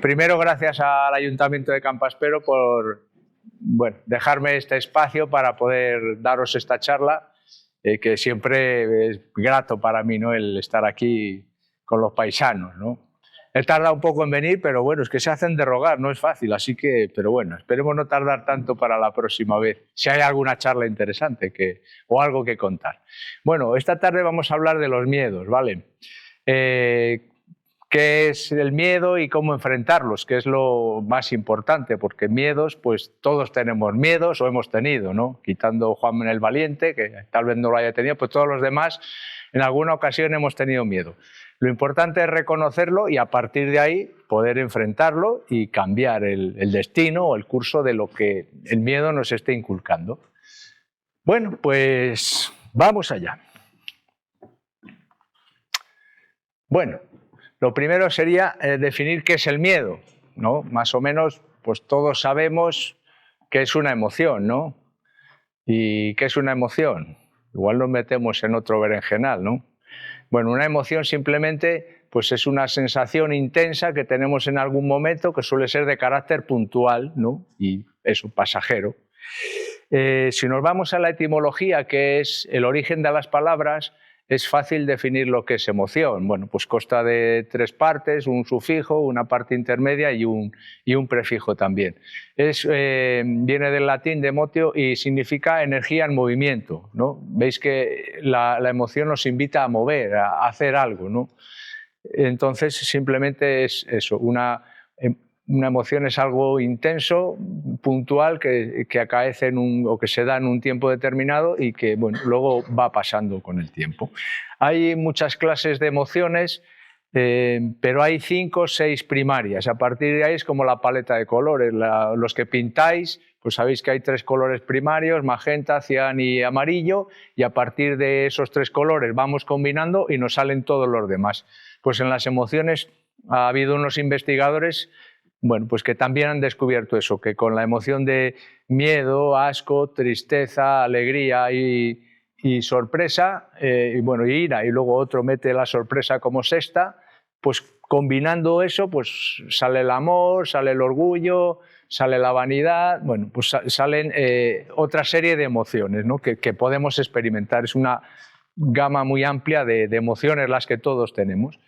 Primero, gracias al Ayuntamiento de Campaspero por dejarme este espacio para poder daros esta charla, que siempre es grato para mí, ¿no?, el estar aquí con los paisanos, ¿no? He tardado un poco en venir, pero bueno, es que se hacen de rogar, no es fácil, así que, pero bueno, esperemos no tardar tanto para la próxima vez, si hay alguna charla interesante o algo que contar. Bueno, esta tarde vamos a hablar de los miedos, ¿vale? ¿Qué es el miedo y cómo enfrentarlos? Que es lo más importante, porque miedos, pues todos tenemos miedos o hemos tenido, ¿no? Quitando Juan el Valiente, que tal vez no lo haya tenido, pues todos los demás en alguna ocasión hemos tenido miedo. Lo importante es reconocerlo y a partir de ahí poder enfrentarlo y cambiar el destino o el curso de lo que el miedo nos esté inculcando. Bueno, pues vamos allá. Bueno, lo primero sería definir qué es el miedo, ¿no? Más o menos, pues todos sabemos que es una emoción, ¿no? ¿Y qué es una emoción? Igual nos metemos en otro berenjenal, ¿no? Bueno, una emoción simplemente pues es una sensación intensa que tenemos en algún momento que suele ser de carácter puntual, ¿no? Y eso, pasajero. Si nos vamos a la etimología, que es el origen de las palabras, es fácil definir lo que es emoción. Bueno, pues consta de 3 partes, un sufijo, una parte intermedia y un prefijo también. Viene del latín de emotio y significa energía en movimiento, ¿no? Veis que la emoción nos invita a mover, a hacer algo, ¿no? Entonces, simplemente es eso, una emoción es algo intenso, puntual, que acaece o que se da en un tiempo determinado y que luego va pasando con el tiempo. Hay muchas clases de emociones, pero hay 5 o 6 primarias. A partir de ahí es como la paleta de colores. Los que pintáis, pues sabéis que hay 3 colores primarios, magenta, cian y amarillo, y a partir de esos 3 colores vamos combinando y nos salen todos los demás. Pues en las emociones ha habido unos investigadores pues que también han descubierto eso, que con la emoción de miedo, asco, tristeza, alegría y sorpresa, y ira, y luego otro mete la sorpresa como sexta, pues combinando eso, pues sale el amor, sale el orgullo, sale la vanidad, pues salen otra serie de emociones, ¿no?, que podemos experimentar. Es una gama muy amplia de emociones las que todos tenemos.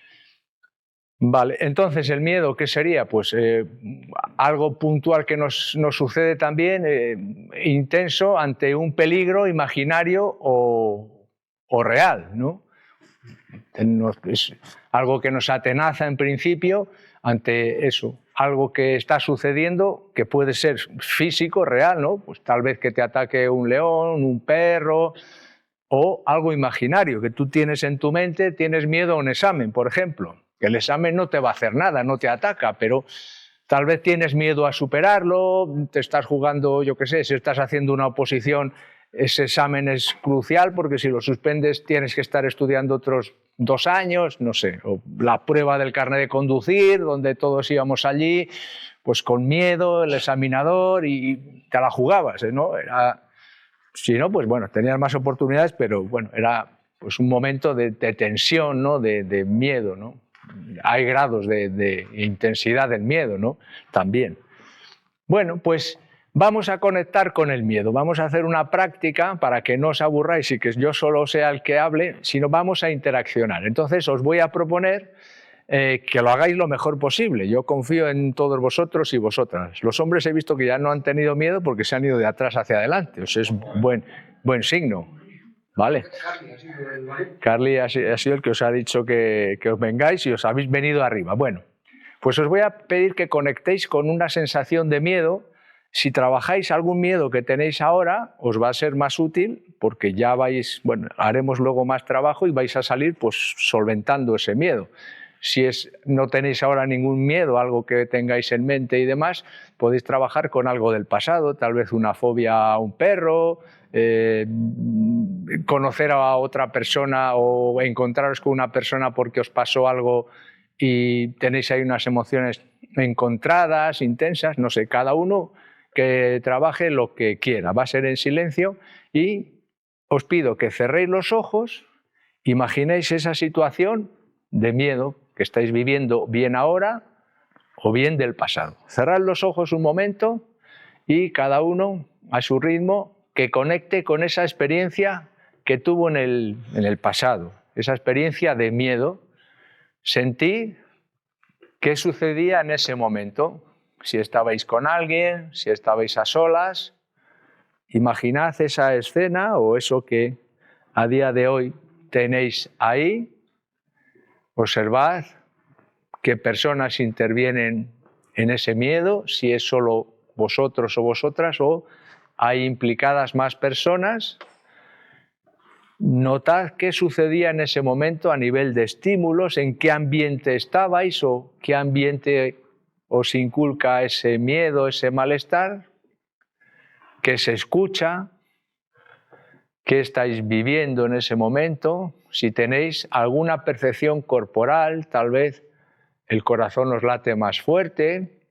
Vale, entonces el miedo, ¿qué sería? Pues algo puntual que nos sucede también, intenso, ante un peligro imaginario o real, ¿no? Es algo que nos atenaza en principio ante eso, algo que está sucediendo, que puede ser físico, real, ¿no? Pues tal vez que te ataque un león, un perro, o algo imaginario que tú tienes en tu mente. Tienes miedo a un examen, por ejemplo. El examen no te va a hacer nada, no te ataca, pero tal vez tienes miedo a superarlo, te estás jugando, yo qué sé, si estás haciendo una oposición, ese examen es crucial porque si lo suspendes tienes que estar estudiando otros 2 años, no sé, o la prueba del carnet de conducir, donde todos íbamos allí, pues con miedo, el examinador, y te la jugabas, ¿no? Si no, pues tenías más oportunidades, pero era pues un momento de tensión, ¿no?, de miedo, ¿no? Hay grados de intensidad del miedo, ¿no?, también. Bueno, pues vamos a conectar con el miedo. Vamos a hacer una práctica para que no os aburráis y que yo solo sea el que hable, sino vamos a interaccionar. Entonces os voy a proponer que lo hagáis lo mejor posible. Yo confío en todos vosotros y vosotras. Los hombres he visto que ya no han tenido miedo porque se han ido de atrás hacia adelante. O sea, es buen signo. ¿Vale? Carly ha sido el que os ha dicho que os vengáis y os habéis venido arriba. Bueno, pues os voy a pedir que conectéis con una sensación de miedo. Si trabajáis algún miedo que tenéis ahora, os va a ser más útil porque ya haremos luego más trabajo y vais a salir pues solventando ese miedo. Si no tenéis ahora ningún miedo, algo que tengáis en mente y demás, podéis trabajar con algo del pasado, tal vez una fobia a un perro, conocer a otra persona o encontraros con una persona porque os pasó algo y tenéis ahí unas emociones encontradas, intensas, no sé, cada uno que trabaje lo que quiera. Va a ser en silencio y os pido que cerréis los ojos, imaginéis esa situación de miedo que estáis viviendo bien ahora o bien del pasado. Cerrad los ojos un momento y cada uno a su ritmo que conecte con esa experiencia que tuvo en el pasado, esa experiencia de miedo. Sentí qué sucedía en ese momento, si estabais con alguien, si estabais a solas. Imaginad esa escena o eso que a día de hoy tenéis ahí. Observad qué personas intervienen en ese miedo, si es solo vosotros o vosotras o hay implicadas más personas. Notad qué sucedía en ese momento a nivel de estímulos, en qué ambiente estabais o qué ambiente os inculca ese miedo, ese malestar, qué se escucha, qué estáis viviendo en ese momento, si tenéis alguna percepción corporal, tal vez el corazón os late más fuerte,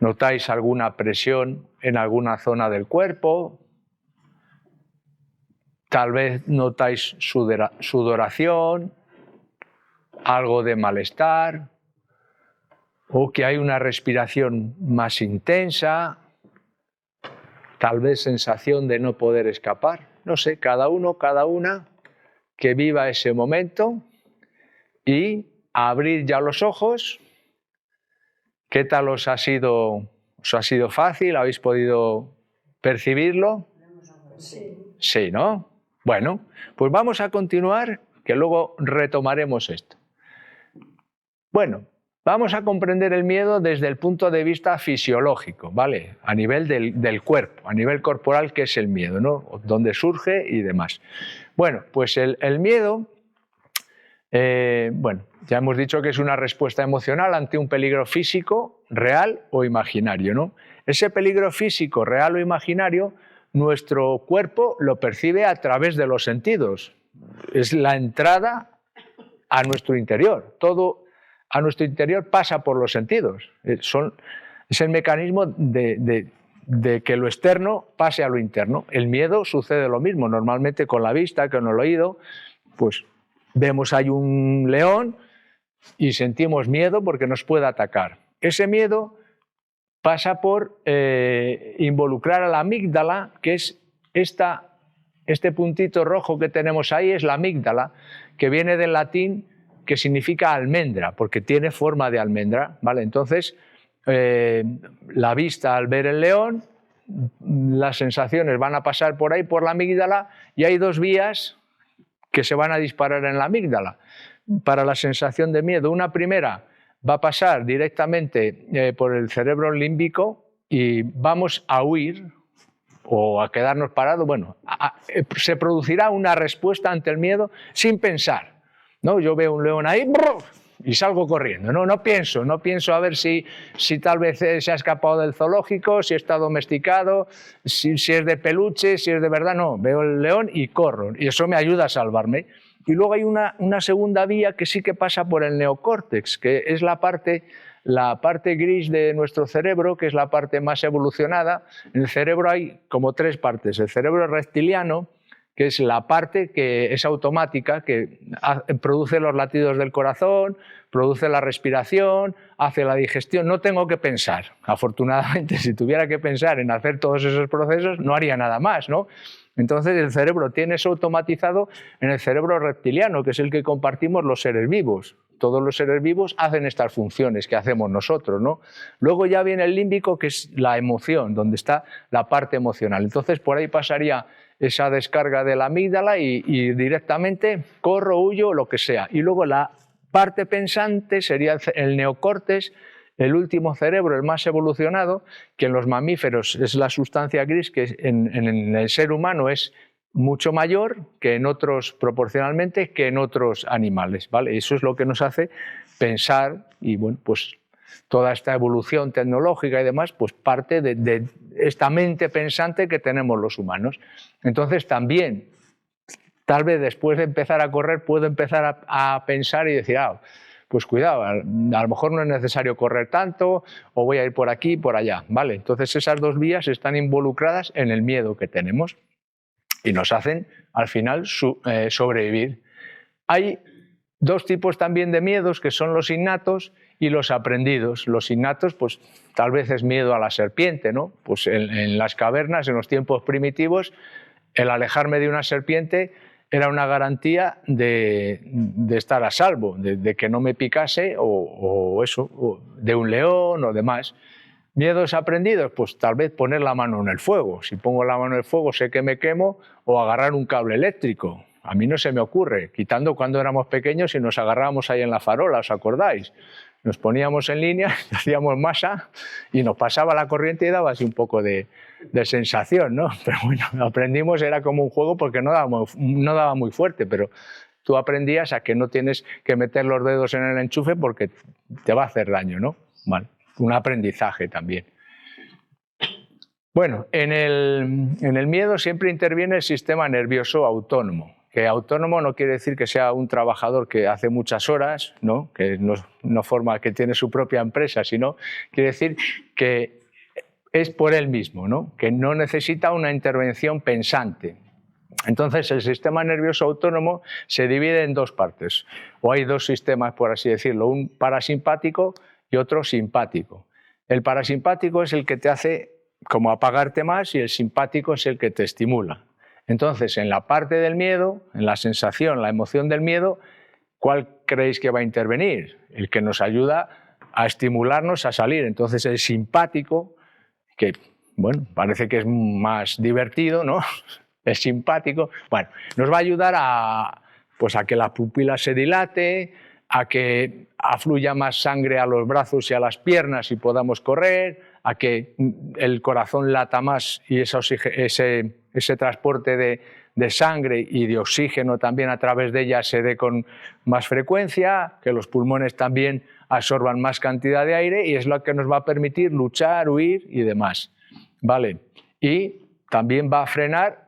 notáis alguna presión en alguna zona del cuerpo, tal vez notáis sudoración, algo de malestar, o que hay una respiración más intensa, tal vez sensación de no poder escapar. No sé, cada uno, cada una que viva ese momento y abrir ya los ojos. ¿Qué tal os ha sido? ¿Os ha sido fácil? ¿Habéis podido percibirlo? Sí. Sí, ¿no? Bueno, pues vamos a continuar, que luego retomaremos esto. Bueno, vamos a comprender el miedo desde el punto de vista fisiológico, ¿vale? A nivel del cuerpo, a nivel corporal, ¿qué es el miedo, ¿no? Dónde surge y demás. Bueno, pues el miedo, bueno, ya hemos dicho que es una respuesta emocional ante un peligro físico, real o imaginario, ¿no? Ese peligro físico, real o imaginario, nuestro cuerpo lo percibe a través de los sentidos. Es la entrada a nuestro interior. Todo a nuestro interior pasa por los sentidos. Es el mecanismo de que lo externo pase a lo interno. El miedo sucede lo mismo. Normalmente con la vista, con el oído, pues vemos ahí un león y sentimos miedo porque nos puede atacar. Ese miedo pasa por involucrar a la amígdala, que es este puntito rojo que tenemos ahí, es la amígdala, que viene del latín, que significa almendra, porque tiene forma de almendra, ¿vale? Entonces, la vista al ver el león, las sensaciones van a pasar por ahí, por la amígdala, y hay dos vías que se van a disparar en la amígdala para la sensación de miedo. Una primera va a pasar directamente por el cerebro límbico y vamos a huir o a quedarnos parados. Bueno, se producirá una respuesta ante el miedo sin pensar, ¿no? Yo veo un león ahí y salgo corriendo. No pienso a ver si tal vez se ha escapado del zoológico, si está domesticado, si es de peluche, si es de verdad. No, veo el león y corro, y eso me ayuda a salvarme. Y luego hay una segunda vía que sí que pasa por el neocórtex, que es la parte gris de nuestro cerebro, que es la parte más evolucionada. En el cerebro hay como tres partes. El cerebro reptiliano, que es la parte que es automática, que produce los latidos del corazón, produce la respiración, hace la digestión. No tengo que pensar. Afortunadamente, si tuviera que pensar en hacer todos esos procesos, no haría nada más, ¿no? Entonces el cerebro tiene eso automatizado en el cerebro reptiliano, que es el que compartimos los seres vivos. Todos los seres vivos hacen estas funciones que hacemos nosotros, ¿no? Luego ya viene el límbico, que es la emoción, donde está la parte emocional. Entonces por ahí pasaría esa descarga de la amígdala y directamente corro, huyo, lo que sea. Y luego la parte pensante sería el neocórtex, el último cerebro, el más evolucionado, que en los mamíferos es la sustancia gris, que en el ser humano es mucho mayor que en otros, proporcionalmente, que en otros animales, ¿vale? Eso es lo que nos hace pensar, y bueno, pues toda esta evolución tecnológica y demás, pues parte de esta mente pensante que tenemos los humanos. Entonces también, tal vez después de empezar a correr, puedo empezar a pensar y decir, pues cuidado, a lo mejor no es necesario correr tanto, o voy a ir por aquí, por allá, ¿vale? Entonces esas dos vías están involucradas en el miedo que tenemos y nos hacen, al final, sobrevivir. Hay dos tipos también de miedos, que son los innatos y los aprendidos. Los innatos, pues tal vez es miedo a la serpiente, ¿no? Pues en las cavernas, en los tiempos primitivos, el alejarme de una serpiente era una garantía de estar a salvo, de que no me picase o de un león o demás. Miedos aprendidos, pues tal vez poner la mano en el fuego. Si pongo la mano en el fuego sé que me quemo, o agarrar un cable eléctrico. A mí no se me ocurre, quitando cuando éramos pequeños y nos agarrábamos ahí en la farola, ¿os acordáis? Nos poníamos en línea, hacíamos masa y nos pasaba la corriente y daba así un poco de sensación, ¿no? Pero bueno, aprendimos, era como un juego porque no daba muy fuerte, pero tú aprendías a que no tienes que meter los dedos en el enchufe porque te va a hacer daño, ¿no? Vale. Un aprendizaje también. Bueno, en el miedo siempre interviene el sistema nervioso autónomo, que autónomo no quiere decir que sea un trabajador que hace muchas horas, ¿no? Que no forma, que tiene su propia empresa, sino quiere decir que es por él mismo, ¿no? Que no necesita una intervención pensante. Entonces, el sistema nervioso autónomo se divide en dos partes, o hay dos sistemas, por así decirlo, un parasimpático y otro simpático. El parasimpático es el que te hace como apagarte más y el simpático es el que te estimula. Entonces, en la parte del miedo, en la sensación, la emoción del miedo, ¿cuál creéis que va a intervenir? El que nos ayuda a estimularnos a salir. Entonces, el simpático, que bueno, parece que es más divertido, ¿no? Es simpático, bueno, nos va a ayudar a que la pupila se dilate, a que afluya más sangre a los brazos y a las piernas y podamos correr, a que el corazón lata más y ese transporte de sangre y de oxígeno también a través de ella se dé con más frecuencia, que los pulmones también absorban más cantidad de aire y es lo que nos va a permitir luchar, huir y demás. ¿Vale? Y también va a frenar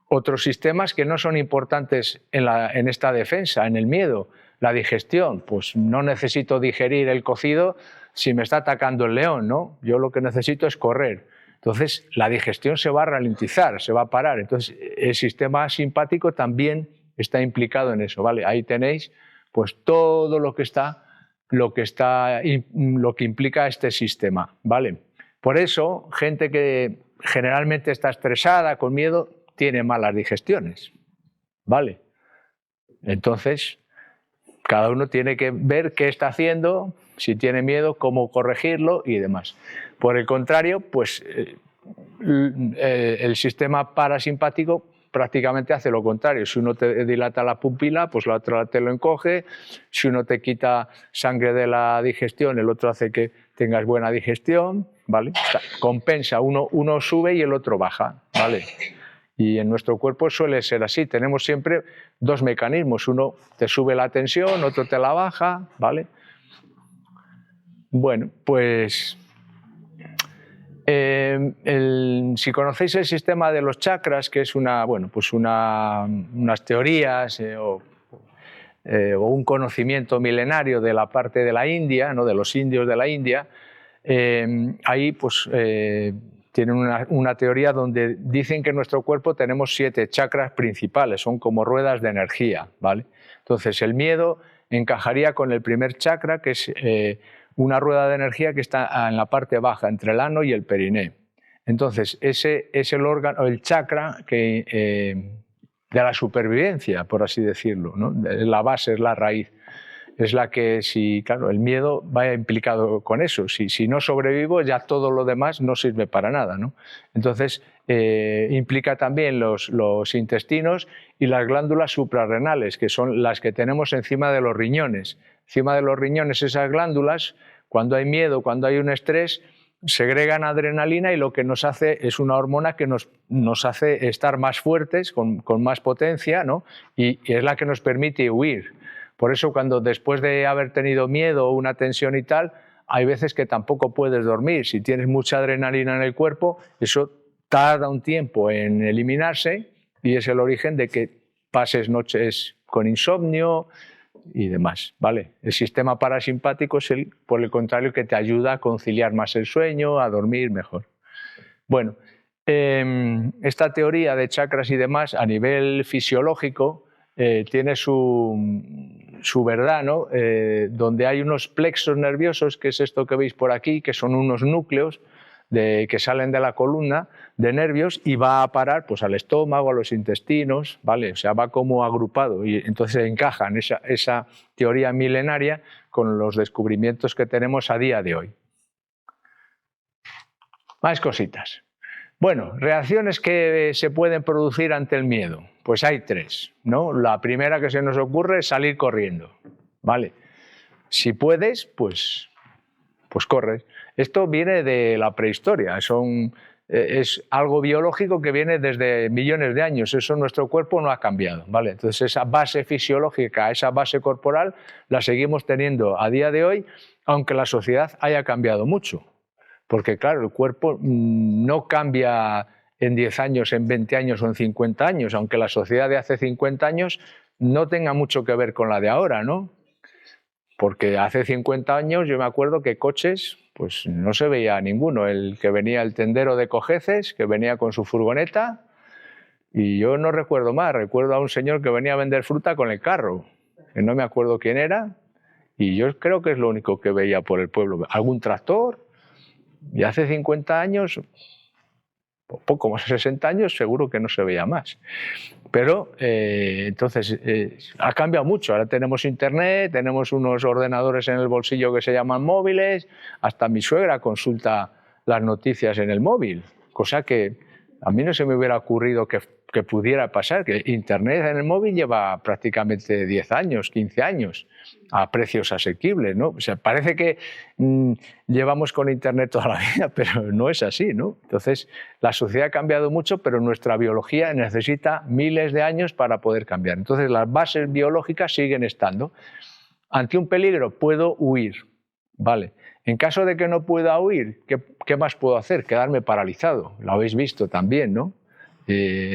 otros sistemas que no son importantes en esta defensa, en el miedo. La digestión, pues no necesito digerir el cocido si me está atacando el león, ¿no? Yo lo que necesito es correr. Entonces, la digestión se va a ralentizar, se va a parar. Entonces, el sistema simpático también está implicado en eso, ¿vale? Ahí tenéis pues todo lo que implica este sistema, ¿vale? Por eso, gente que generalmente está estresada, con miedo, tiene malas digestiones, ¿vale? Entonces, cada uno tiene que ver qué está haciendo, si tiene miedo, cómo corregirlo y demás. Por el contrario, pues el sistema parasimpático prácticamente hace lo contrario. Si uno te dilata la pupila, pues la otra te lo encoge. Si uno te quita sangre de la digestión, el otro hace que tengas buena digestión, ¿vale? Compensa, uno sube y el otro baja, ¿vale? Y en nuestro cuerpo suele ser así, tenemos siempre dos mecanismos, uno te sube la tensión, otro te la baja, ¿vale? Bueno, pues si conocéis el sistema de los chakras, que es unas teorías o un conocimiento milenario de la parte de la India, ¿no? De los indios de la India, ahí pues tienen una teoría donde dicen que en nuestro cuerpo tenemos 7 chakras principales, son como ruedas de energía, ¿vale? Entonces el miedo encajaría con el primer chakra, que es una rueda de energía que está en la parte baja, entre el ano y el periné. Entonces ese es el órgano, el chakra de la supervivencia, por así decirlo, ¿no? La base, es la raíz. Es la que, claro, el miedo va implicado con eso. Si no sobrevivo, ya todo lo demás no sirve para nada, ¿no? Entonces, implica también los intestinos y las glándulas suprarrenales, que son las que tenemos encima de los riñones. Encima de los riñones, esas glándulas, cuando hay miedo, cuando hay un estrés, segregan adrenalina y lo que nos hace es una hormona que nos hace estar más fuertes, con más potencia, ¿no? Y es la que nos permite huir. Por eso cuando después de haber tenido miedo o una tensión y tal, hay veces que tampoco puedes dormir. Si tienes mucha adrenalina en el cuerpo, eso tarda un tiempo en eliminarse y es el origen de que pases noches con insomnio y demás, ¿vale? El sistema parasimpático es por el contrario, que te ayuda a conciliar más el sueño, a dormir mejor. Bueno, esta teoría de chakras y demás a nivel fisiológico tiene su verdad, ¿no? Donde hay unos plexos nerviosos, que es esto que veis por aquí, que son unos núcleos que salen de la columna de nervios y va a parar pues, al estómago, a los intestinos, ¿vale? O sea, va como agrupado y entonces encajan esa teoría milenaria con los descubrimientos que tenemos a día de hoy. Más cositas. Bueno, reacciones que se pueden producir ante el miedo. Pues hay tres, ¿no? La primera que se nos ocurre es salir corriendo, ¿vale? Si puedes, pues corres. Esto viene de la prehistoria, es algo biológico que viene desde millones de años, eso nuestro cuerpo no ha cambiado, ¿vale? Entonces esa base fisiológica, esa base corporal, la seguimos teniendo a día de hoy, aunque la sociedad haya cambiado mucho. Porque claro, el cuerpo no cambia en 10 años, en 20 años o en 50 años, aunque la sociedad de hace 50 años no tenga mucho que ver con la de ahora, ¿no? Porque hace 50 años yo me acuerdo que coches, pues no se veía ninguno. El que venía el tendero de Cojeces, que venía con su furgoneta, y yo no recuerdo más, recuerdo a un señor que venía a vender fruta con el carro, que no me acuerdo quién era, y yo creo que es lo único que veía por el pueblo. ¿Algún tractor? Y hace 50 años, poco más de 60 años, seguro que no se veía más. Pero entonces ha cambiado mucho. Ahora tenemos internet, tenemos unos ordenadores en el bolsillo que se llaman móviles, hasta mi suegra consulta las noticias en el móvil, cosa que a mí no se me hubiera ocurrido que pudiera pasar, que internet en el móvil lleva prácticamente 10 años, 15 años, a precios asequibles, ¿no? O sea, parece que llevamos con internet toda la vida, pero no es así, ¿no? Entonces, la sociedad ha cambiado mucho, pero nuestra biología necesita miles de años para poder cambiar. Entonces, las bases biológicas siguen estando. Ante un peligro puedo huir, ¿vale? En caso de que no pueda huir, ¿qué más puedo hacer? Quedarme paralizado. Lo habéis visto también, ¿no?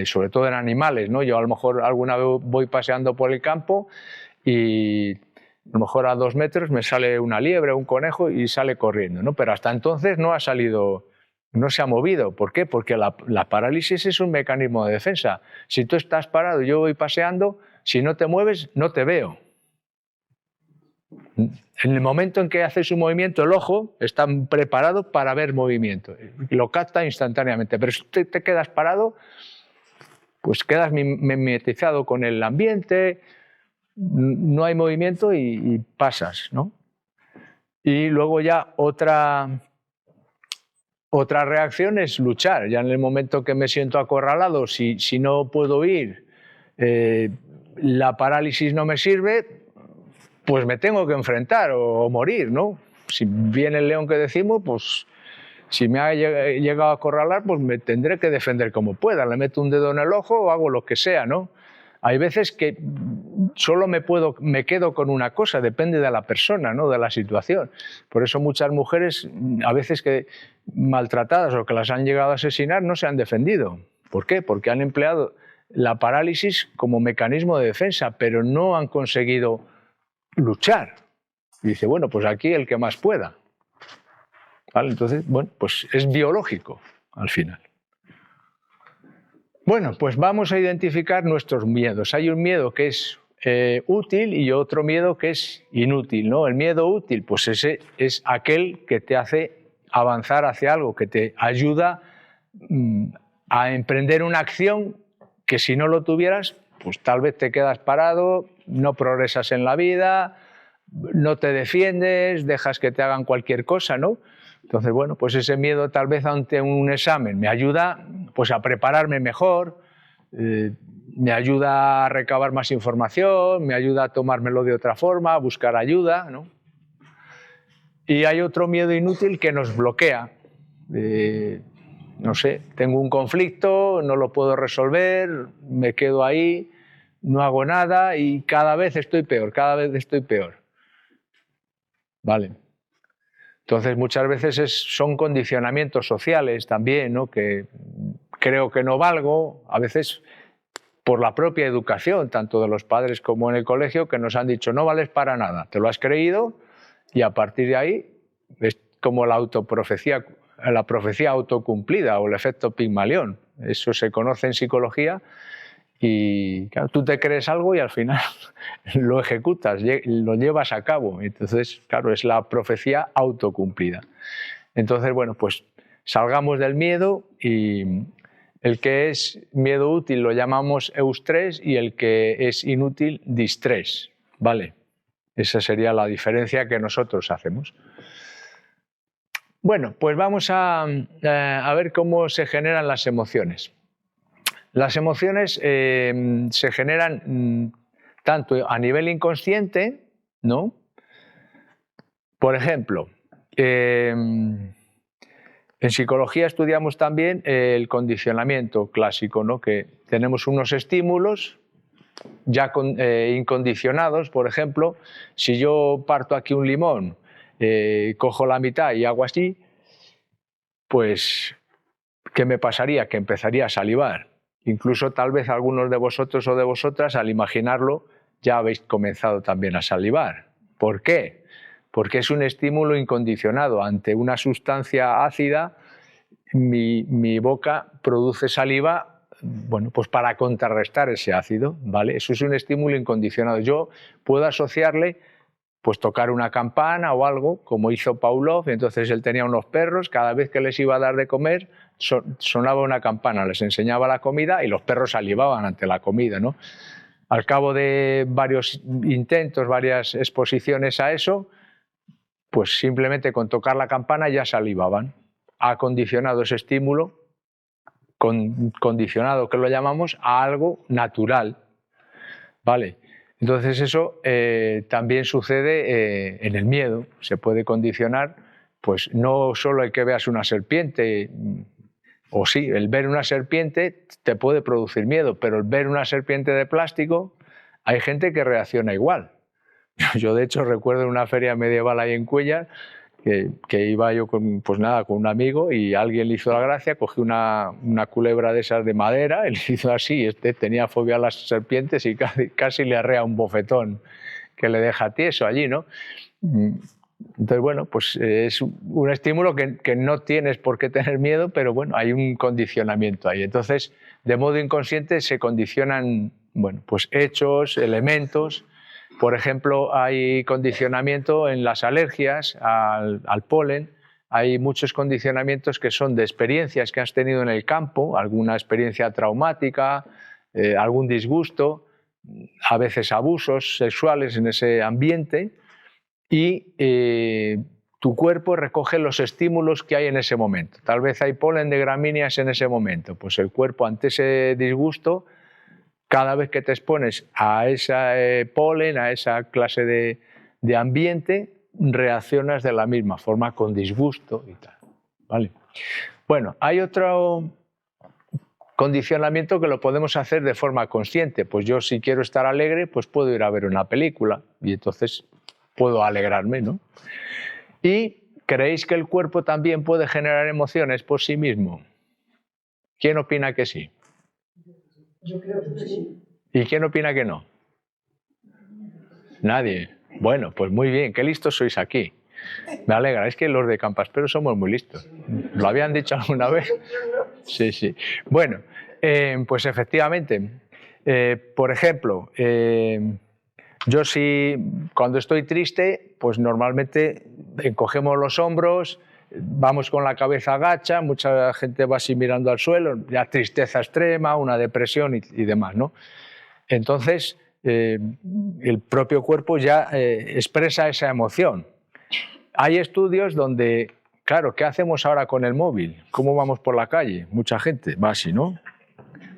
Sobre todo en animales, ¿no? Yo a lo mejor alguna vez voy paseando por el campo y a lo mejor a 2 metros me sale una liebre o un conejo y sale corriendo, ¿no? Pero hasta entonces no ha salido, no se ha movido. ¿Por qué? Porque la parálisis es un mecanismo de defensa. Si tú estás parado y yo voy paseando, si no te mueves, no te veo. En el momento en que haces un movimiento, el ojo está preparado para ver movimiento, lo capta instantáneamente, pero si te quedas parado, pues quedas mimetizado con el ambiente, no hay movimiento y pasas, ¿no? Y luego ya otra reacción es luchar. Ya en el momento que me siento acorralado, si no puedo ir, la parálisis no me sirve, pues me tengo que enfrentar o morir, ¿no? Si viene el león que decimos, pues si me ha llegado a acorralar, pues me tendré que defender como pueda. Le meto un dedo en el ojo o hago lo que sea, ¿no? Hay veces que solo me quedo con una cosa, depende de la persona, ¿no? De la situación. Por eso muchas mujeres, a veces que maltratadas o que las han llegado a asesinar, no se han defendido. ¿Por qué? Porque han empleado la parálisis como mecanismo de defensa, pero no han conseguido luchar. Y dice, bueno, pues aquí el que más pueda. ¿Vale? Entonces, bueno, pues es biológico al final. Bueno, pues vamos a identificar nuestros miedos. Hay un miedo que es útil y otro miedo que es inútil, ¿no? El miedo útil, pues ese es aquel que te hace avanzar hacia algo, que te ayuda a emprender una acción que si no lo tuvieras, pues tal vez te quedas parado, no progresas en la vida, no te defiendes, dejas que te hagan cualquier cosa, ¿no? Entonces, bueno, pues ese miedo tal vez ante un examen me ayuda pues, a prepararme mejor, me ayuda a recabar más información, me ayuda a tomármelo de otra forma, a buscar ayuda, ¿no? Y hay otro miedo inútil que nos bloquea. No sé, tengo un conflicto, no lo puedo resolver, me quedo ahí, no hago nada y cada vez estoy peor, cada vez estoy peor. Vale. Entonces muchas veces son condicionamientos sociales también, ¿no? Que creo que no valgo, a veces por la propia educación, tanto de los padres como en el colegio, que nos han dicho no vales para nada, te lo has creído y a partir de ahí es como la profecía autocumplida o el efecto Pigmalión. Eso se conoce en psicología y claro, tú te crees algo y al final lo ejecutas, lo llevas a cabo. Entonces, claro, es la profecía autocumplida. Entonces, bueno, pues salgamos del miedo y el que es miedo útil lo llamamos eustrés y el que es inútil distrés, ¿vale? Esa sería la diferencia que nosotros hacemos. Bueno, pues vamos a ver cómo se generan las emociones. Las emociones se generan tanto a nivel inconsciente, ¿no? Por ejemplo, en psicología estudiamos también el condicionamiento clásico, ¿no? Que tenemos unos estímulos ya incondicionados. Por ejemplo, si yo parto aquí un limón, cojo la mitad y hago así, pues, ¿qué me pasaría? Que empezaría a salivar. Incluso tal vez algunos de vosotros o de vosotras, al imaginarlo, ya habéis comenzado también a salivar. ¿Por qué? Porque es un estímulo incondicionado. Ante una sustancia ácida, mi boca produce saliva, bueno, pues para contrarrestar ese ácido, ¿vale? Eso es un estímulo incondicionado. Yo puedo asociarle, pues tocar una campana o algo, como hizo Pavlov. Entonces él tenía unos perros, cada vez que les iba a dar de comer, sonaba una campana, les enseñaba la comida y los perros salivaban ante la comida, ¿no? Al cabo de varios intentos, varias exposiciones a eso, pues simplemente con tocar la campana ya salivaban. Ha condicionado ese estímulo, condicionado que lo llamamos, a algo natural, ¿vale? Entonces eso también sucede en el miedo. Se puede condicionar, pues no solo el que veas una serpiente, o sí, el ver una serpiente te puede producir miedo, pero el ver una serpiente de plástico, hay gente que reacciona igual. Yo de hecho recuerdo en una feria medieval ahí en Cuéllar que iba yo con, pues nada, con un amigo y alguien le hizo la gracia, cogió una culebra de esas de madera, él hizo así, tenía fobia a las serpientes y casi le arrea un bofetón que le deja tieso allí, ¿no? Entonces, bueno, pues es un estímulo que no tienes por qué tener miedo, pero bueno, hay un condicionamiento ahí. Entonces, de modo inconsciente se condicionan, bueno, pues hechos, elementos. Por ejemplo, hay condicionamiento en las alergias al polen. Hay muchos condicionamientos que son de experiencias que has tenido en el campo, alguna experiencia traumática, algún disgusto, a veces abusos sexuales en ese ambiente, y tu cuerpo recoge los estímulos que hay en ese momento. Tal vez hay polen de gramíneas en ese momento, pues el cuerpo ante ese disgusto, cada vez que te expones a ese polen, a esa clase de ambiente, reaccionas de la misma forma, con disgusto y tal, ¿vale? Bueno, hay otro condicionamiento que lo podemos hacer de forma consciente. Pues yo, si quiero estar alegre, pues puedo ir a ver una película y entonces puedo alegrarme, ¿no? ¿Y creéis que el cuerpo también puede generar emociones por sí mismo? ¿Quién opina que sí? Yo creo que sí. ¿Y quién opina que no? Nadie. Bueno, pues muy bien, qué listos sois aquí. Me alegra, es que los de Campaspero somos muy listos. ¿Lo habían dicho alguna vez? Sí, sí. Bueno, pues efectivamente, por ejemplo, yo cuando estoy triste, pues normalmente encogemos los hombros, vamos con la cabeza agacha, mucha gente va así mirando al suelo, ya tristeza extrema, una depresión y demás, ¿no? Entonces, el propio cuerpo ya expresa esa emoción. Hay estudios donde, claro, ¿qué hacemos ahora con el móvil? ¿Cómo vamos por la calle? Mucha gente va así, ¿no?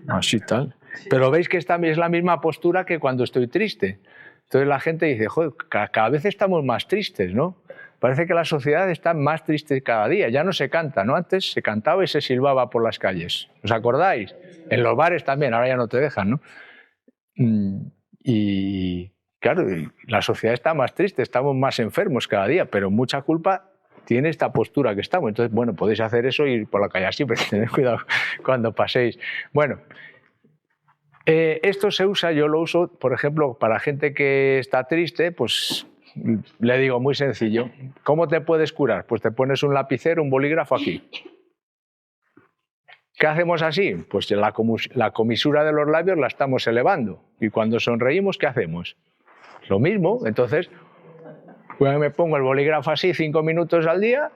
Así tal. Pero veis que esta es la misma postura que cuando estoy triste. Entonces la gente dice, joder, cada vez estamos más tristes, ¿no? Parece que la sociedad está más triste cada día. Ya no se canta, ¿no? Antes se cantaba y se silbaba por las calles. ¿Os acordáis? En los bares también, ahora ya no te dejan, ¿no? Y claro, la sociedad está más triste, estamos más enfermos cada día, pero mucha culpa tiene esta postura que estamos. Entonces, bueno, podéis hacer eso y ir por la calle así, pero tened cuidado cuando paséis. Bueno, esto se usa, yo lo uso, por ejemplo, para gente que está triste, pues le digo muy sencillo. ¿Cómo te puedes curar? Pues te pones un lapicero, un bolígrafo aquí. ¿Qué hacemos así? Pues la comisura de los labios la estamos elevando. Y cuando sonreímos, ¿qué hacemos? Lo mismo. Entonces, cuando me pongo el bolígrafo así 5 minutos al día,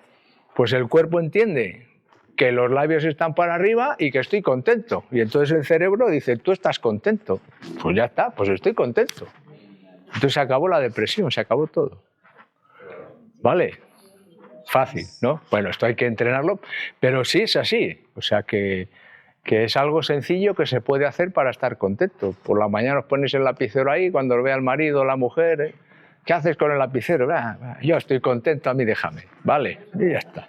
pues el cuerpo entiende que los labios están para arriba y que estoy contento. Y entonces el cerebro dice, tú estás contento. Pues ya está, pues estoy contento. Entonces se acabó la depresión, se acabó todo. ¿Vale? Fácil, ¿no? Bueno, esto hay que entrenarlo, pero sí es así. O sea que es algo sencillo que se puede hacer para estar contento. Por la mañana os ponéis el lapicero ahí, cuando lo vea el marido o la mujer, ¿qué haces con el lapicero? Yo estoy contento, a mí déjame. Vale, y ya está.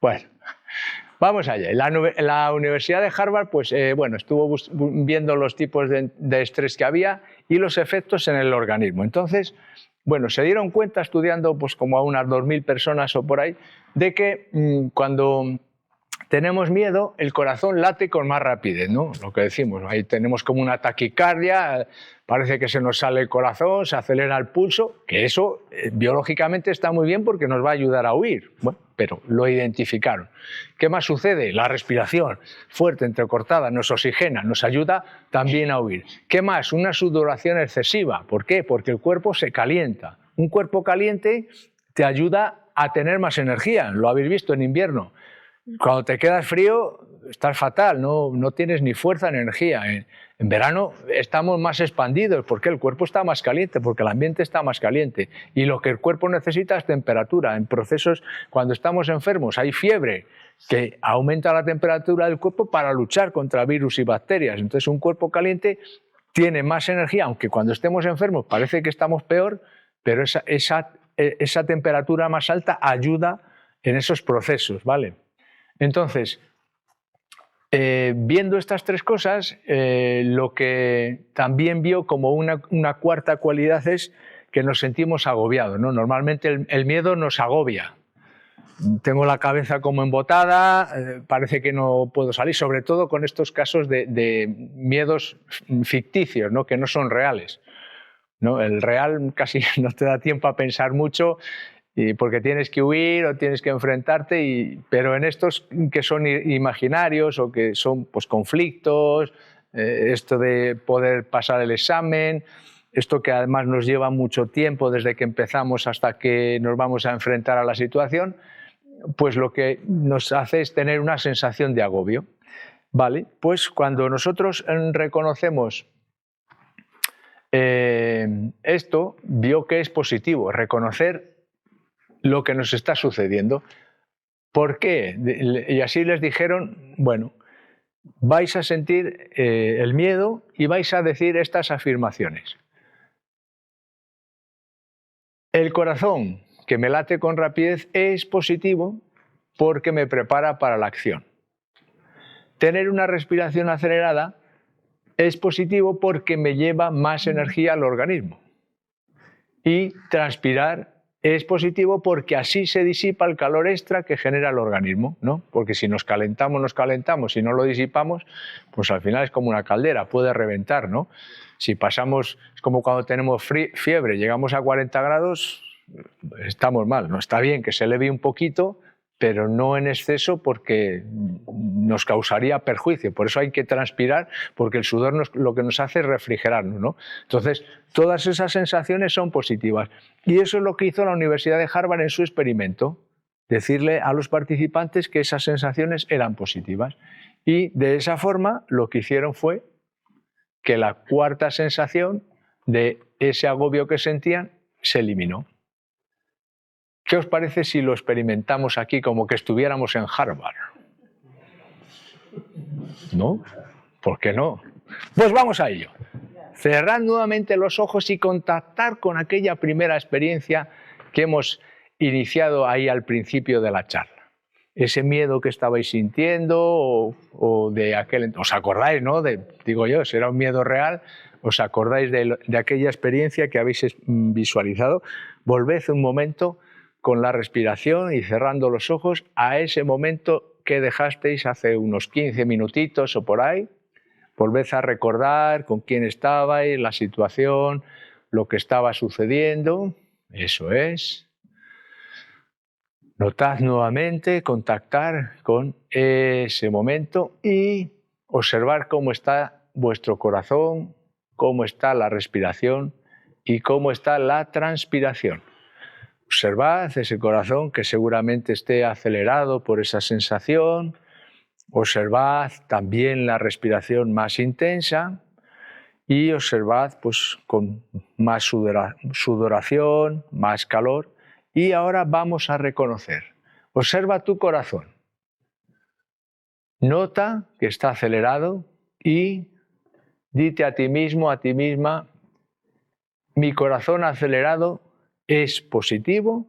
Bueno, vamos allá. La Universidad de Harvard, pues bueno, estuvo viendo los tipos de estrés que había y los efectos en el organismo. Entonces, bueno, se dieron cuenta estudiando pues como a unas 2.000 personas o por ahí, de que cuando tenemos miedo, el corazón late con más rapidez, ¿no? Lo que decimos, ahí tenemos como una taquicardia, parece que se nos sale el corazón, se acelera el pulso, que eso biológicamente está muy bien porque nos va a ayudar a huir. Bueno, pero lo identificaron. ¿Qué más sucede? La respiración fuerte, entrecortada, nos oxigena, nos ayuda también a huir. ¿Qué más? Una sudoración excesiva. ¿Por qué? Porque el cuerpo se calienta. Un cuerpo caliente te ayuda a tener más energía, lo habéis visto en invierno. Cuando te quedas frío, estás fatal, no tienes ni fuerza ni energía. En verano estamos más expandidos, porque el cuerpo está más caliente, porque el ambiente está más caliente. Y lo que el cuerpo necesita es temperatura. En procesos, cuando estamos enfermos, hay fiebre, que aumenta la temperatura del cuerpo para luchar contra virus y bacterias. Entonces, un cuerpo caliente tiene más energía, aunque cuando estemos enfermos parece que estamos peor, pero esa temperatura más alta ayuda en esos procesos, ¿vale? Entonces, viendo estas tres cosas, lo que también vio como una cuarta cualidad es que nos sentimos agobiados, ¿no? Normalmente el miedo nos agobia. Tengo la cabeza como embotada, parece que no puedo salir, sobre todo con estos casos de miedos ficticios, ¿no? Que no son reales, ¿no? El real casi no te da tiempo a pensar mucho, porque tienes que huir o tienes que enfrentarte, pero en estos que son imaginarios o que son pues, conflictos, esto de poder pasar el examen, esto que además nos lleva mucho tiempo desde que empezamos hasta que nos vamos a enfrentar a la situación, pues lo que nos hace es tener una sensación de agobio. Vale, pues cuando nosotros reconocemos esto, vio que es positivo, reconocer lo que nos está sucediendo. ¿Por qué? Y así les dijeron, bueno, vais a sentir el miedo y vais a decir estas afirmaciones. El corazón que me late con rapidez es positivo porque me prepara para la acción. Tener una respiración acelerada es positivo porque me lleva más energía al organismo. Y transpirar es positivo porque así se disipa el calor extra que genera el organismo, ¿no? Porque si nos calentamos, si no lo disipamos, pues al final es como una caldera, puede reventar, ¿no? Si pasamos, es como cuando tenemos fiebre, llegamos a 40 grados, estamos mal, ¿no? Está bien que se eleve un poquito, pero no en exceso porque nos causaría perjuicio. Por eso hay que transpirar, porque el sudor lo que nos hace es refrigerarnos, ¿no? Entonces, todas esas sensaciones son positivas. Y eso es lo que hizo la Universidad de Harvard en su experimento, decirle a los participantes que esas sensaciones eran positivas. Y de esa forma lo que hicieron fue que la cuarta sensación de ese agobio que sentían se eliminó. ¿Qué os parece si lo experimentamos aquí como que estuviéramos en Harvard? ¿No? ¿Por qué no? Pues vamos a ello. Cerrad nuevamente los ojos y contactar con aquella primera experiencia que hemos iniciado ahí al principio de la charla. Ese miedo que estabais sintiendo o de aquel... ¿Os acordáis, no? Digo yo, si era un miedo real, ¿os acordáis de aquella experiencia que habéis visualizado? Volved un momento con la respiración y cerrando los ojos a ese momento que dejasteis hace unos 15 minutitos o por ahí. Volved a recordar con quién estabais, la situación, lo que estaba sucediendo. Eso es. Notad nuevamente, contactar con ese momento y observar cómo está vuestro corazón, cómo está la respiración y cómo está la transpiración. Observad ese corazón que seguramente esté acelerado por esa sensación. Observad también la respiración más intensa y observad pues, con más sudoración, más calor. Y ahora vamos a reconocer. Observa tu corazón. Nota que está acelerado y dite a ti mismo, a ti misma, mi corazón acelerado es positivo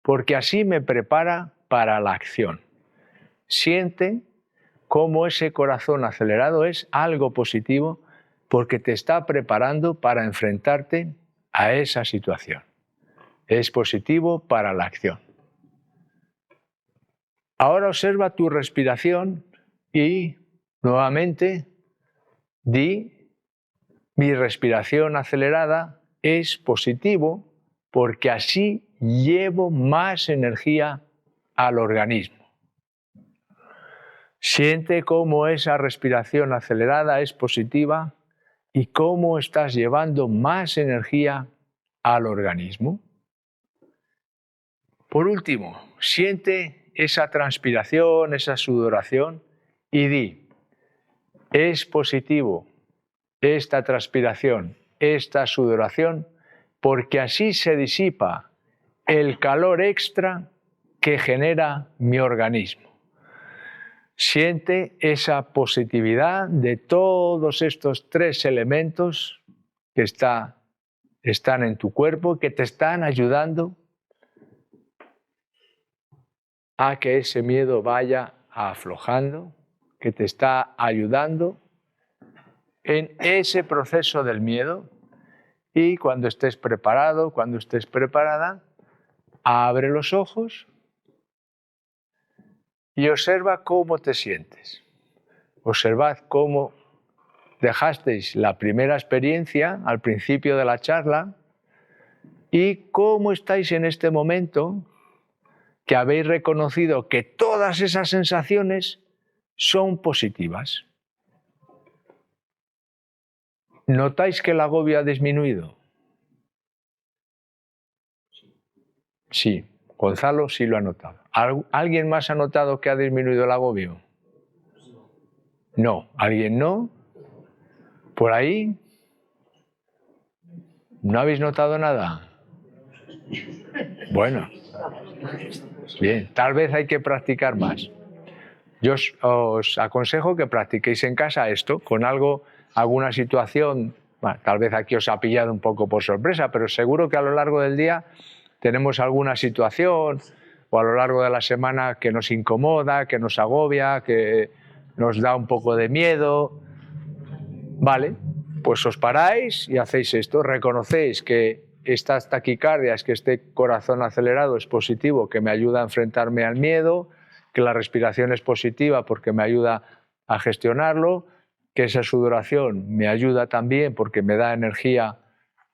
porque así me prepara para la acción. Siente cómo ese corazón acelerado es algo positivo porque te está preparando para enfrentarte a esa situación. Es positivo para la acción. Ahora observa tu respiración y nuevamente di, mi respiración acelerada es positivo porque así llevo más energía al organismo. Siente cómo esa respiración acelerada es positiva y cómo estás llevando más energía al organismo. Por último, siente esa transpiración, esa sudoración y di, es positivo esta transpiración, esta sudoración, porque así se disipa el calor extra que genera mi organismo. Siente esa positividad de todos estos tres elementos que están en tu cuerpo, que te están ayudando a que ese miedo vaya aflojando, que te está ayudando en ese proceso del miedo. Y cuando estés preparado, cuando estés preparada, abre los ojos y observa cómo te sientes. Observad cómo dejasteis la primera experiencia al principio de la charla y cómo estáis en este momento que habéis reconocido que todas esas sensaciones son positivas. ¿Notáis que el agobio ha disminuido? Sí, Gonzalo sí lo ha notado. ¿Alguien más ha notado que ha disminuido el agobio? No. ¿Alguien no? ¿Por ahí? ¿No habéis notado nada? Bueno, bien, tal vez hay que practicar más. Yo os aconsejo que practiquéis en casa esto, con alguna situación, bueno, tal vez aquí os ha pillado un poco por sorpresa, pero seguro que a lo largo del día tenemos alguna situación o a lo largo de la semana que nos incomoda, que nos agobia, que nos da un poco de miedo. Vale, pues os paráis y hacéis esto, reconocéis que estas taquicardias, que este corazón acelerado es positivo, que me ayuda a enfrentarme al miedo, que la respiración es positiva porque me ayuda a gestionarlo, que esa sudoración me ayuda también porque me da energía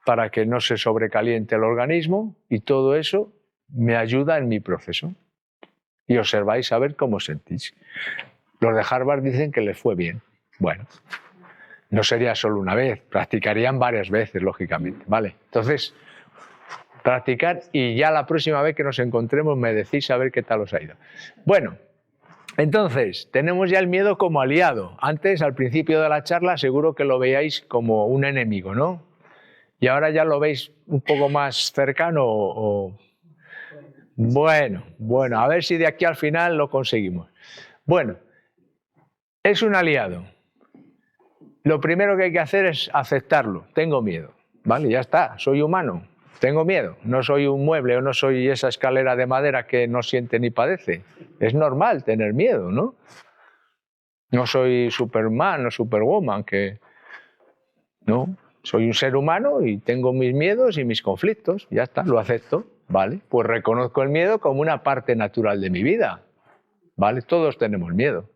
para que no se sobrecaliente el organismo y todo eso me ayuda en mi proceso. Y observáis a ver cómo sentís. Los de Harvard dicen que les fue bien. Bueno, no sería solo una vez, practicarían varias veces, lógicamente. ¿Vale? Entonces, practicar y ya la próxima vez que nos encontremos me decís a ver qué tal os ha ido. Bueno, entonces, tenemos ya el miedo como aliado. Antes, al principio de la charla, seguro que lo veíais como un enemigo, ¿no? ¿Y ahora ya lo veis un poco más cercano o...? Bueno, a ver si de aquí al final lo conseguimos. Bueno, es un aliado. Lo primero que hay que hacer es aceptarlo. Tengo miedo, ¿vale? Ya está, soy humano, tengo miedo. No soy un mueble o no soy esa escalera de madera que no siente ni padece. Es normal tener miedo, ¿no? No soy Superman o Superwoman, que... No, soy un ser humano y tengo mis miedos y mis conflictos. Ya está, lo acepto, ¿vale? Pues reconozco el miedo como una parte natural de mi vida, ¿vale? Todos tenemos miedo.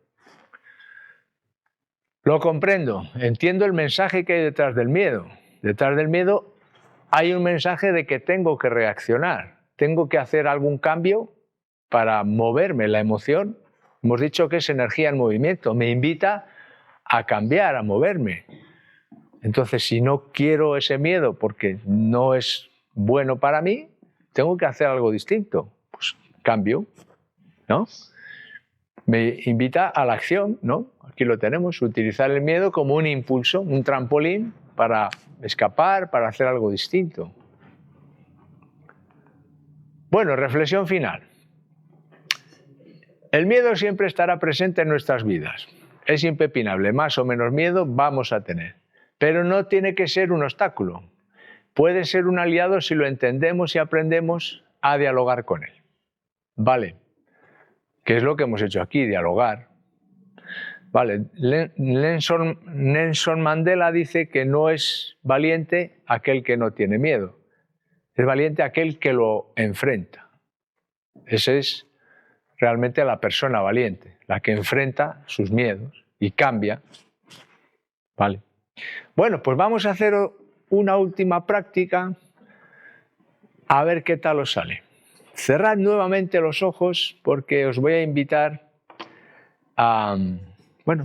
Lo comprendo, entiendo el mensaje que hay detrás del miedo. Detrás del miedo hay un mensaje de que tengo que reaccionar, tengo que hacer algún cambio para moverme. La emoción, hemos dicho que es energía en movimiento, me invita a cambiar, a moverme. Entonces, si no quiero ese miedo porque no es bueno para mí, tengo que hacer algo distinto. Pues cambio, ¿no? Me invita a la acción, ¿no? Aquí lo tenemos, utilizar el miedo como un impulso, un trampolín para escapar, para hacer algo distinto. Bueno, reflexión final. El miedo siempre estará presente en nuestras vidas. Es impepinable, más o menos miedo vamos a tener. Pero no tiene que ser un obstáculo. Puede ser un aliado si lo entendemos y aprendemos a dialogar con él. Vale. ¿Qué es lo que hemos hecho aquí? Dialogar. Vale. Nelson Mandela dice que no es valiente aquel que no tiene miedo. Es valiente aquel que lo enfrenta. Esa es realmente la persona valiente, la que enfrenta sus miedos y cambia. Vale. Bueno, pues vamos a hacer una última práctica a ver qué tal os sale. Cerrad nuevamente los ojos porque os voy a invitar a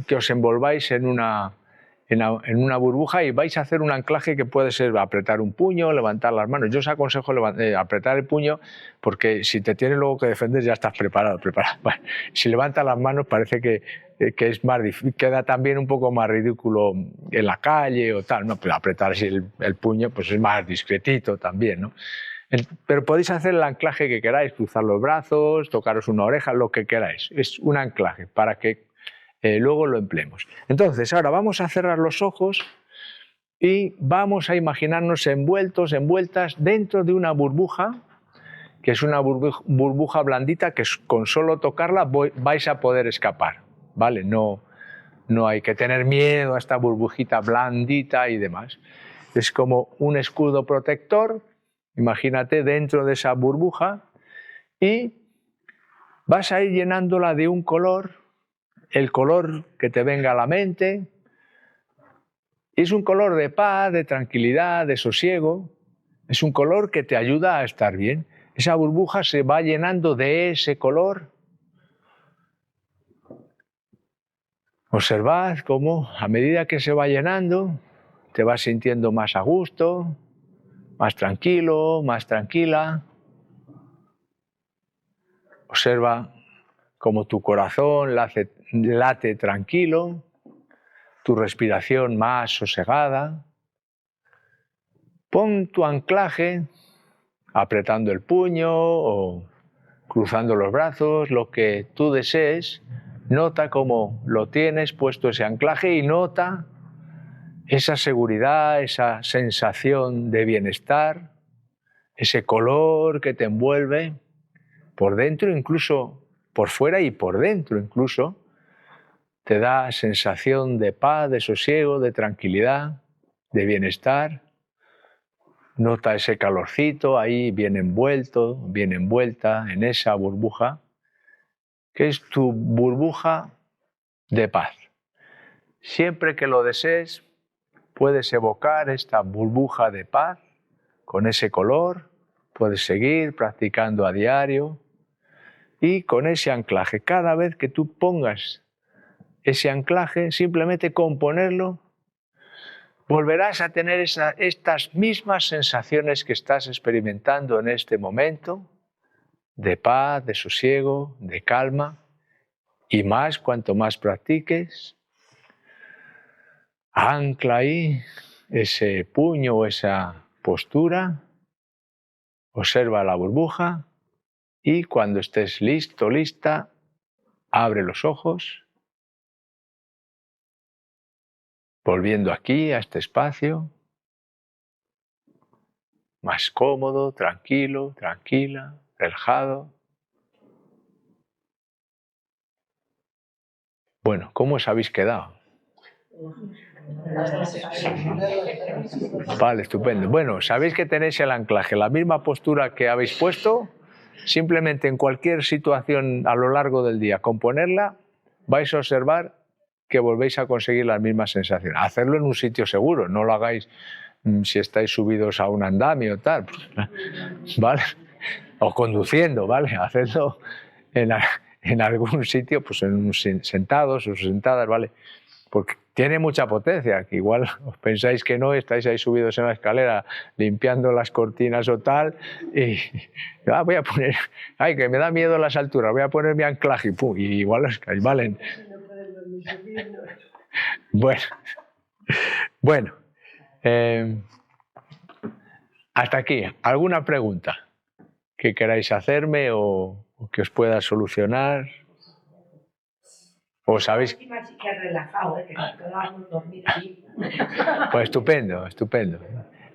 que os envolváis en una burbuja y vais a hacer un anclaje que puede ser apretar un puño, levantar las manos. Yo os aconsejo apretar el puño porque si te tienes luego que defender ya estás preparado. Bueno, si levantas las manos parece que es más difícil, queda también un poco más ridículo en la calle o tal, ¿no? Pero apretar así el puño pues es más discretito también, ¿no? Pero podéis hacer el anclaje que queráis, cruzar los brazos, tocaros una oreja, lo que queráis. Es un anclaje para que luego lo empleemos. Entonces, ahora vamos a cerrar los ojos y vamos a imaginarnos envueltas dentro de una burbuja, que es una burbuja blandita que con solo tocarla vais a poder escapar, ¿vale? No hay que tener miedo a esta burbujita blandita y demás. Es como un escudo protector, imagínate dentro de esa burbuja y vas a ir llenándola de un color, el color que te venga a la mente. Es un color de paz, de tranquilidad, de sosiego. Es un color que te ayuda a estar bien. Esa burbuja se va llenando de ese color. Observad cómo a medida que se va llenando te vas sintiendo más a gusto, más tranquilo, más tranquila. Observa cómo tu corazón late tranquilo, tu respiración más sosegada. Pon tu anclaje apretando el puño o cruzando los brazos, lo que tú desees. Nota cómo lo tienes puesto ese anclaje y nota esa seguridad, esa sensación de bienestar, ese color que te envuelve por dentro, incluso por fuera y por dentro incluso. Te da sensación de paz, de sosiego, de tranquilidad, de bienestar. Nota ese calorcito ahí bien envuelto, bien envuelta en esa burbuja, que es tu burbuja de paz. Siempre que lo desees, puedes evocar esta burbuja de paz con ese color, puedes seguir practicando a diario y con ese anclaje. Cada vez que tú pongas ese anclaje, simplemente con ponerlo, volverás a tener estas mismas sensaciones que estás experimentando en este momento, de paz, de sosiego, de calma, y más cuanto más practiques. Ancla ahí ese puño o esa postura, observa la burbuja y cuando estés listo, lista, abre los ojos, volviendo aquí a este espacio, más cómodo, tranquilo, tranquila, relajado. Bueno, ¿cómo os habéis quedado? Vale, estupendo. Bueno, sabéis que tenéis el anclaje, la misma postura que habéis puesto, simplemente en cualquier situación a lo largo del día, con ponerla, vais a observar que volvéis a conseguir las mismas sensaciones. Hacerlo en un sitio seguro, no lo hagáis si estáis subidos a un andamio o tal, ¿vale? O conduciendo, ¿vale? Hacedlo en algún sitio, pues sentados o sentadas, ¿vale? Porque tiene mucha potencia, que igual os pensáis que no, estáis ahí subidos en la escalera limpiando las cortinas o tal, y voy a poner, ay, que me da miedo las alturas, voy a poner mi anclaje, y pum, y igual os caéis, ¿vale? Bueno, hasta aquí. ¿Alguna pregunta que queráis hacerme o que os pueda solucionar? ¿O sabéis? Que relajado, que nos quedábamos dormir allí. Pues estupendo, estupendo.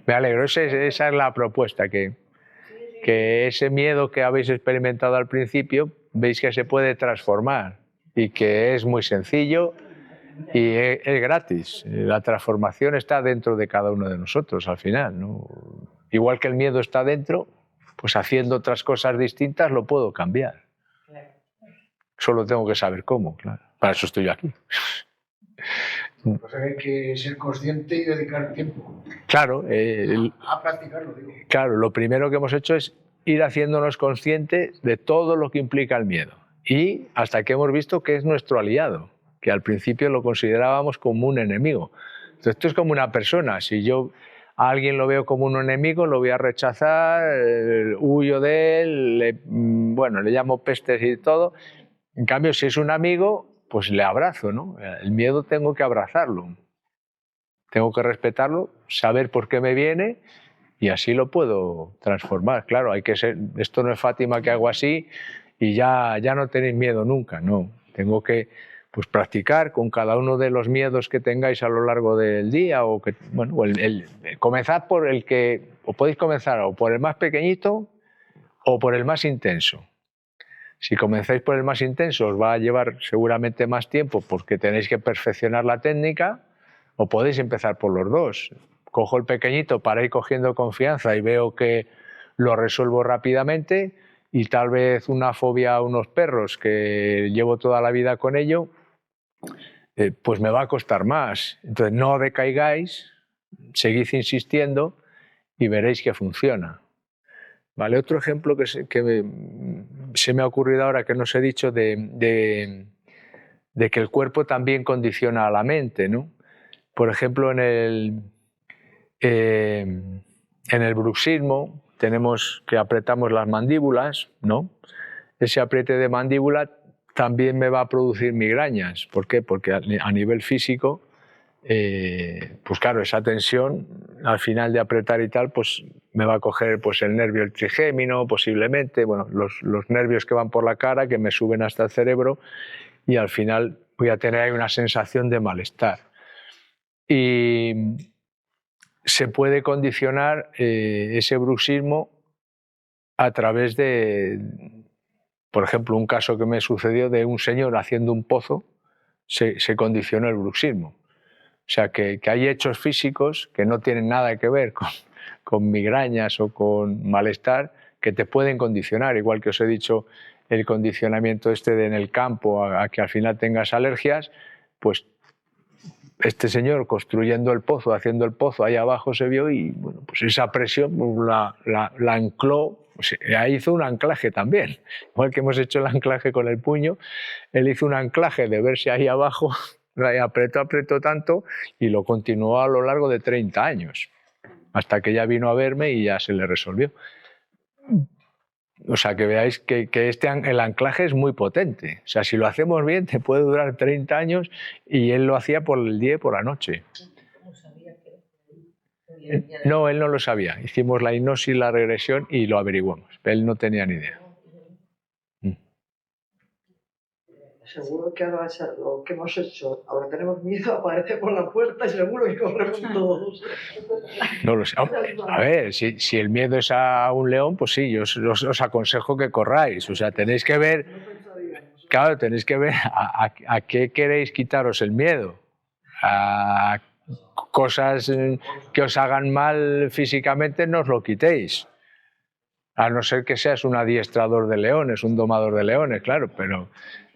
Me alegro, esa es la propuesta, que ese miedo que habéis experimentado al principio, veis que se puede transformar y que es muy sencillo y es gratis. La transformación está dentro de cada uno de nosotros al final, ¿no? Igual que el miedo está dentro, pues haciendo otras cosas distintas lo puedo cambiar. Solo tengo que saber cómo, claro. Para eso estoy yo aquí. O sea, hay que ser consciente y dedicar tiempo. Claro. A practicarlo, digo. Claro, lo primero que hemos hecho es ir haciéndonos conscientes de todo lo que implica el miedo. Y hasta que hemos visto que es nuestro aliado, que al principio lo considerábamos como un enemigo. Entonces, esto es como una persona. Si yo a alguien lo veo como un enemigo, lo voy a rechazar, huyo de él, le llamo pestes y todo. En cambio, si es un amigo, pues le abrazo, ¿no? El miedo tengo que abrazarlo, tengo que respetarlo, saber por qué me viene y así lo puedo transformar. Claro, hay que ser, esto no es Fátima que hago así y ya no tenéis miedo nunca, no. Tengo que pues practicar con cada uno de los miedos que tengáis a lo largo del día o que, bueno, comenzad por el que, o podéis comenzar o por el más pequeñito o por el más intenso. Si comenzáis por el más intenso os va a llevar seguramente más tiempo porque tenéis que perfeccionar la técnica, o podéis empezar por los dos. Cojo el pequeñito para ir cogiendo confianza y veo que lo resuelvo rápidamente, y tal vez una fobia a unos perros que llevo toda la vida con ello, pues me va a costar más. Entonces no decaigáis, seguid insistiendo y veréis que funciona. ¿Vale? Otro ejemplo que se me ha ocurrido ahora que no os he dicho de que el cuerpo también condiciona a la mente, ¿no? Por ejemplo, en el bruxismo tenemos que apretamos las mandíbulas, ¿no? Ese apriete de mandíbula también me va a producir migrañas. ¿Por qué? Porque a nivel físico, pues claro, esa tensión al final de apretar y tal, pues me va a coger pues el nervio el trigémino posiblemente, bueno, los nervios que van por la cara que me suben hasta el cerebro y al final voy a tener ahí una sensación de malestar. Y se puede condicionar ese bruxismo a través de, por ejemplo, un caso que me sucedió de un señor haciendo un pozo, se condicionó el bruxismo. O sea, que hay hechos físicos que no tienen nada que ver con migrañas o con malestar que te pueden condicionar, igual que os he dicho el condicionamiento en el campo a que al final tengas alergias, pues este señor construyendo el pozo, haciendo el pozo, ahí abajo se vio y bueno, pues esa presión la ancló, pues, ahí hizo un anclaje también, igual que hemos hecho el anclaje con el puño, él hizo un anclaje de verse ahí abajo, apretó tanto y lo continuó a lo largo de 30 años, hasta que ya vino a verme y ya se le resolvió. O sea, que veáis que el anclaje es muy potente. O sea, si lo hacemos bien, te puede durar 30 años y él lo hacía por el día y por la noche. No, él no lo sabía. Hicimos la hipnosis, la regresión y lo averiguamos. Él no tenía ni idea. Seguro que ahora lo que hemos hecho, ahora tenemos miedo, aparece por la puerta y seguro que corremos todos. No lo sé. A ver, si el miedo es a un león, pues sí, yo os aconsejo que corráis. O sea, tenéis que ver, claro, tenéis que ver a qué queréis quitaros el miedo. A cosas que os hagan mal físicamente, no os lo quitéis. A no ser que seas un adiestrador de leones, un domador de leones, claro, pero...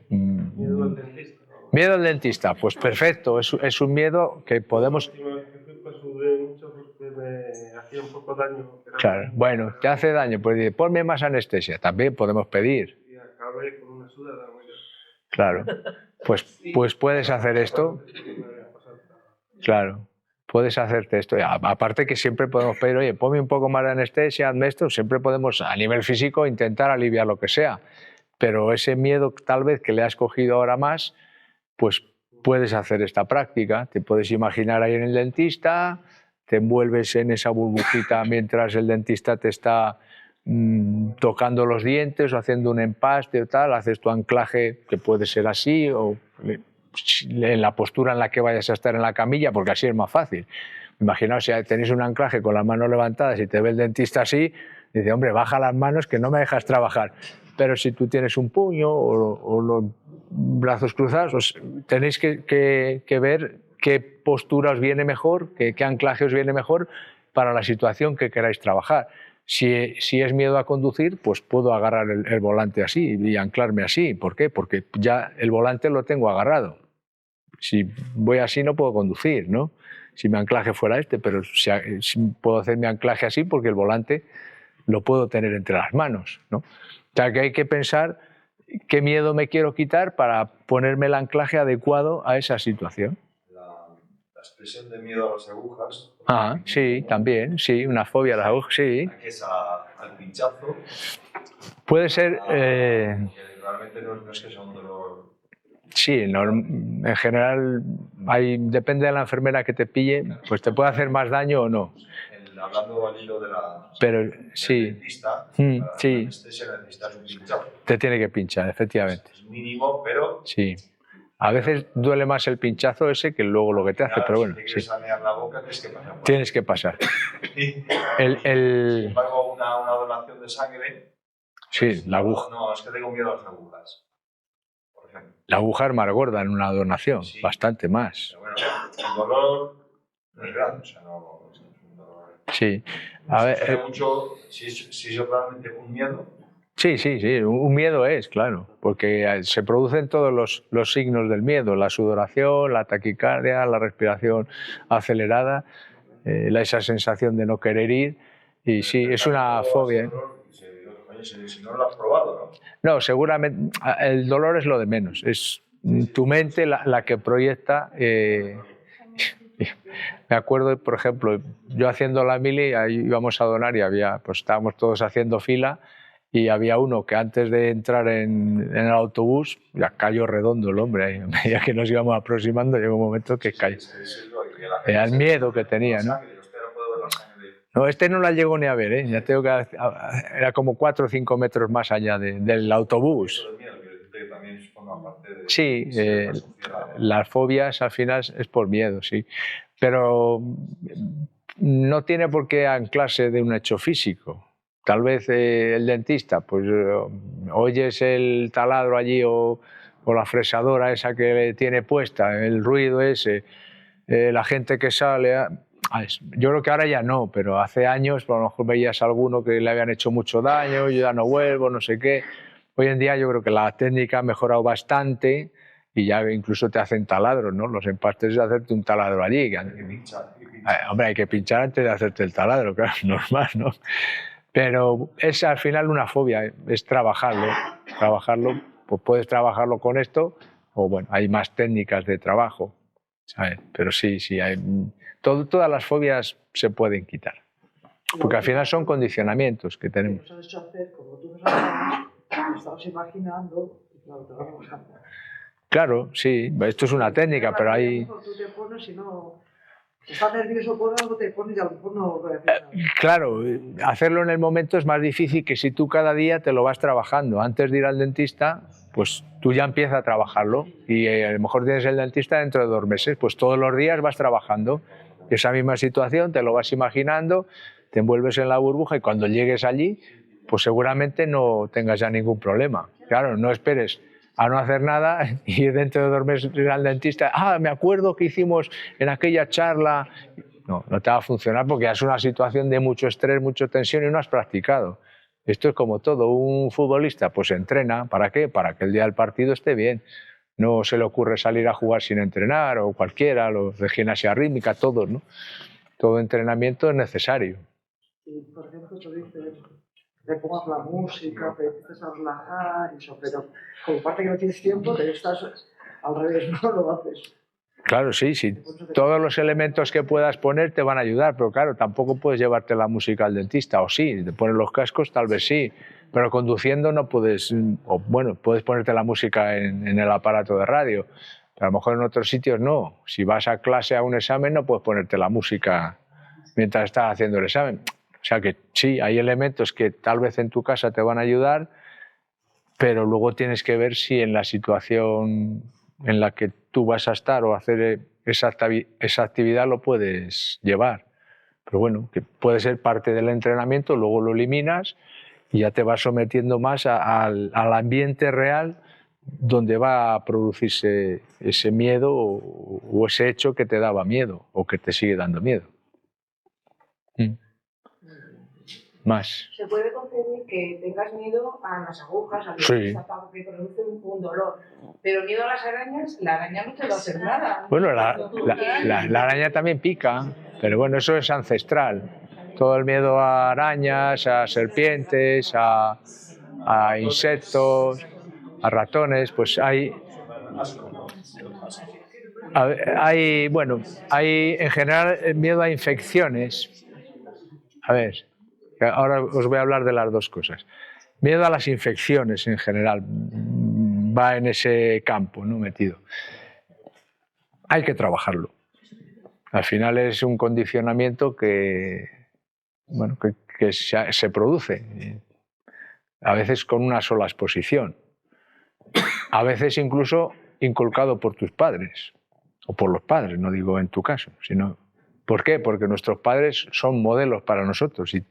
Miedo al dentista. Miedo al dentista, pues perfecto, es un miedo que podemos... La última vez que fui, pues sudé mucho porque me hacía un poco daño. Claro, bueno, te hace daño, pues ponme más anestesia, también podemos pedir. Y acabé con Claro. Pues puedes hacer esto. Claro. Puedes hacerte esto. Aparte que siempre podemos pedir, oye, ponme un poco más de anestesia, hazme esto. Siempre podemos, a nivel físico, intentar aliviar lo que sea. Pero ese miedo, tal vez, que le has cogido ahora más, pues puedes hacer esta práctica. Te puedes imaginar ahí en el dentista, te envuelves en esa burbujita mientras el dentista te está tocando los dientes o haciendo un empaste o tal, haces tu anclaje, que puede ser así, o en la postura en la que vayas a estar en la camilla, porque así es más fácil. Imaginaos si tenéis un anclaje con las manos levantadas y te ve el dentista así, dice, hombre, baja las manos que no me dejas trabajar. Pero si tú tienes un puño o los brazos cruzados, tenéis que ver qué postura os viene mejor, qué anclaje os viene mejor para la situación que queráis trabajar. Si es miedo a conducir, pues puedo agarrar el volante así y anclarme así. ¿Por qué? Porque ya el volante lo tengo agarrado. Si voy así no puedo conducir, ¿no? Si mi anclaje fuera este, pero si puedo hacer mi anclaje así porque el volante lo puedo tener entre las manos, ¿no? O sea que hay que pensar qué miedo me quiero quitar para ponerme el anclaje adecuado a esa situación. La expresión de miedo a las agujas. Ah, sí, también, sí, una fobia a las agujas, sí. Que es al pinchazo. Puede ser... Que realmente no es que sea un dolor. Sí, en general depende de la enfermera que te pille, pues te puede hacer más daño o no. Hablando al hilo de Pero sí, del dentista, sí, la anestesia necesitas un pinchazo. te tiene que pinchar, efectivamente. Es mínimo, pero... Sí. A veces duele más el pinchazo ese que luego lo que te hace, pero bueno. Si te quieres sanear la boca, tienes que pasar. Sin embargo, una donación de sangre... Sí, la aguja. No, es que tengo miedo a las agujas. Por ejemplo. La aguja es más gorda en una donación, sí, bastante más. Pero bueno, el dolor no es grande, o sea, no es un dolor... Sí. A ver, mucho, si es realmente un miedo... Sí, un miedo es, claro, porque se producen todos los signos del miedo, la sudoración, la taquicardia, la respiración acelerada, esa sensación de no querer ir, y sí, es una fobia. Si no lo has probado, ¿no? No, seguramente el dolor es lo de menos, es tu mente la que proyecta. Me acuerdo, por ejemplo, yo haciendo la mili, ahí íbamos a donar y pues estábamos todos haciendo fila, y había uno que antes de entrar en el autobús ya cayó redondo el hombre. A medida que nos íbamos aproximando llegó un momento que cayó. Era el miedo que tenía, ¿no? No, este no la llegó ni a ver, ¿eh? Ya tengo que, era como 4 o 5 metros más allá del autobús. Sí, las fobias al final es por miedo, sí. Pero no tiene por qué anclarse de un hecho físico. Tal vez el dentista, pues oyes el taladro allí o la fresadora esa que le tiene puesta, el ruido ese, la gente que sale. Yo creo que ahora ya no, pero hace años a lo mejor veías a alguno que le habían hecho mucho daño, yo ya no vuelvo, no sé qué. Hoy en día yo creo que la técnica ha mejorado bastante y ya incluso te hacen taladros, ¿no? Los empastes es hacerte un taladro allí. Hombre, hay que pinchar antes de hacerte el taladro, claro, normal, ¿no? Pero es al final una fobia, es trabajarlo, pues puedes trabajarlo con esto, o bueno, hay más técnicas de trabajo, ¿sabes? Pero sí, todas las fobias se pueden quitar, porque al final son condicionamientos que tenemos. Nos has hecho hacer, como tú nos hablabas, estabas imaginando, y claro, te vas bajando. Claro, sí, esto es una técnica, pero hay... Tú te pones y no... Estás nervioso por algo, te pones y a lo mejor no reaccionas. Claro, hacerlo en el momento es más difícil que si tú cada día te lo vas trabajando. Antes de ir al dentista, pues tú ya empiezas a trabajarlo y a lo mejor tienes el dentista dentro de 2 meses, pues todos los días vas trabajando esa misma situación, te lo vas imaginando, te envuelves en la burbuja y cuando llegues allí, pues seguramente no tengas ya ningún problema. Claro, no esperes a no hacer nada y ir dentro de 2 meses al dentista, me acuerdo que hicimos en aquella charla. No te va a funcionar porque es una situación de mucho estrés, mucha tensión y no has practicado. Esto es como todo, un futbolista pues entrena, ¿para qué? Para que el día del partido esté bien. No se le ocurre salir a jugar sin entrenar, o cualquiera, los de gimnasia rítmica, todos, ¿no? Todo entrenamiento es necesario. Y, por ejemplo, tú dices, le pongas la música, te empiezas a relajar y eso, pero como parte que no tienes tiempo, te estás al revés, no lo haces. Claro, sí, sí. Todos los elementos que puedas poner te van a ayudar, pero claro, tampoco puedes llevarte la música al dentista, o sí, te pones los cascos, tal vez sí, pero conduciendo no puedes, o bueno, puedes ponerte la música en el aparato de radio, pero a lo mejor en otros sitios no. Si vas a clase a un examen no puedes ponerte la música mientras estás haciendo el examen. O sea que sí, hay elementos que tal vez en tu casa te van a ayudar, pero luego tienes que ver si en la situación en la que tú vas a estar o hacer esa actividad lo puedes llevar. Pero bueno, que puede ser parte del entrenamiento, luego lo eliminas y ya te vas sometiendo más al ambiente real donde va a producirse ese miedo o ese hecho que te daba miedo o que te sigue dando miedo. Más. Se puede concebir que tengas miedo a las agujas, a los Sí. zapatos que producen un dolor, pero miedo a las arañas, la araña no te va a hacer nada. Bueno, la araña también pica, pero bueno, eso es ancestral. Todo el miedo a arañas, a serpientes, a insectos, a ratones, pues hay en general miedo a infecciones. A ver, ahora os voy a hablar de las dos cosas. Miedo a las infecciones en general va en ese campo, ¿no? Metido. Hay que trabajarlo. Al final es un condicionamiento que se produce, a veces con una sola exposición, a veces incluso inculcado por tus padres, o por los padres, no digo en tu caso, sino... ¿Por qué? Porque nuestros padres son modelos para nosotros. Y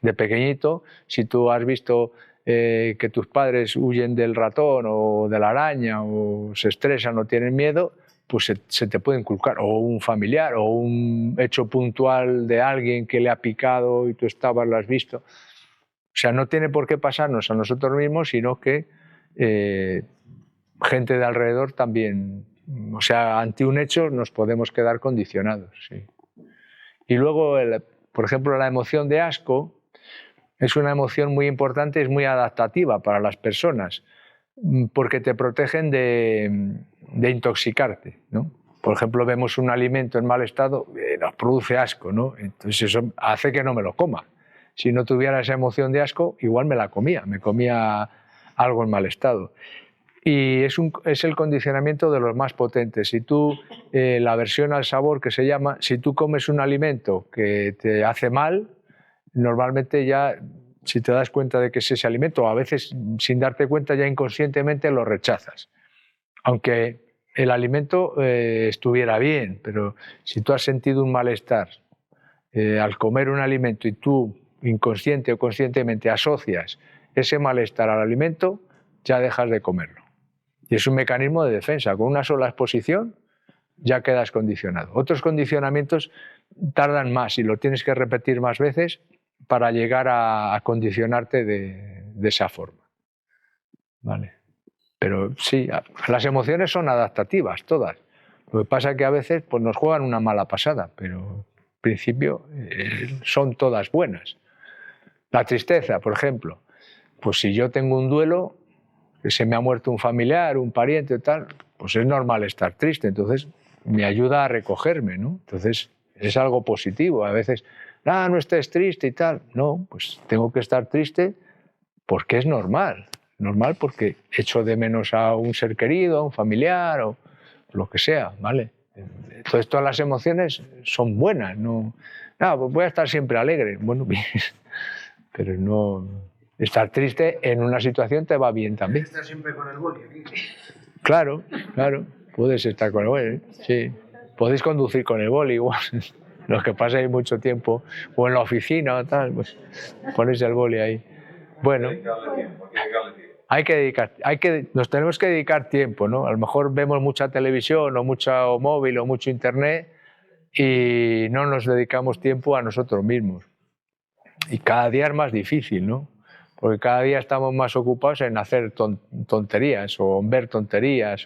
de pequeñito, si tú has visto que tus padres huyen del ratón o de la araña o se estresan o tienen miedo, pues se te puede inculcar. O un familiar o un hecho puntual de alguien que le ha picado y tú lo has visto. O sea, no tiene por qué pasarnos a nosotros mismos, sino que gente de alrededor también. O sea, ante un hecho nos podemos quedar condicionados, sí. Y luego, por ejemplo, la emoción de asco es una emoción muy importante, es muy adaptativa para las personas, porque te protegen de intoxicarte, ¿no? Por ejemplo, vemos un alimento en mal estado, nos produce asco, ¿no? Entonces eso hace que no me lo coma. Si no tuviera esa emoción de asco, igual me comía algo en mal estado. Y es el condicionamiento de los más potentes. Si tú, la aversión al sabor que se llama, si tú comes un alimento que te hace mal, normalmente ya, si te das cuenta de que es ese alimento, o a veces sin darte cuenta ya inconscientemente lo rechazas. Aunque el alimento estuviera bien, pero si tú has sentido un malestar al comer un alimento y tú inconsciente o conscientemente asocias ese malestar al alimento, ya dejas de comerlo. Y es un mecanismo de defensa. Con una sola exposición ya quedas condicionado. Otros condicionamientos tardan más y lo tienes que repetir más veces para llegar a condicionarte de esa forma. ¿Vale? Pero sí, las emociones son adaptativas, todas. Lo que pasa es que a veces pues, nos juegan una mala pasada, pero en principio son todas buenas. La tristeza, por ejemplo. Pues si yo tengo un duelo, que se me ha muerto un familiar, un pariente, tal, pues es normal estar triste, entonces me ayuda a recogerme, ¿no? Entonces es algo positivo. A veces, no estés triste y tal. No, pues tengo que estar triste porque es normal porque echo de menos a un ser querido, a un familiar o lo que sea, ¿vale? Entonces todas las emociones son buenas, no, pues voy a estar siempre alegre, bueno, pero no... Estar triste en una situación te va bien también. Estar siempre con el boli aquí. Claro, puedes estar con el boli, sí. Podéis conducir con el boli igual. Los que pasáis mucho tiempo, o en la oficina o tal, pues ponéis el boli ahí. Bueno, nos tenemos que dedicar tiempo, ¿no? A lo mejor vemos mucha televisión o mucho móvil o mucho internet y no nos dedicamos tiempo a nosotros mismos. Y cada día es más difícil, ¿no? Porque cada día estamos más ocupados en hacer tonterías o en ver tonterías.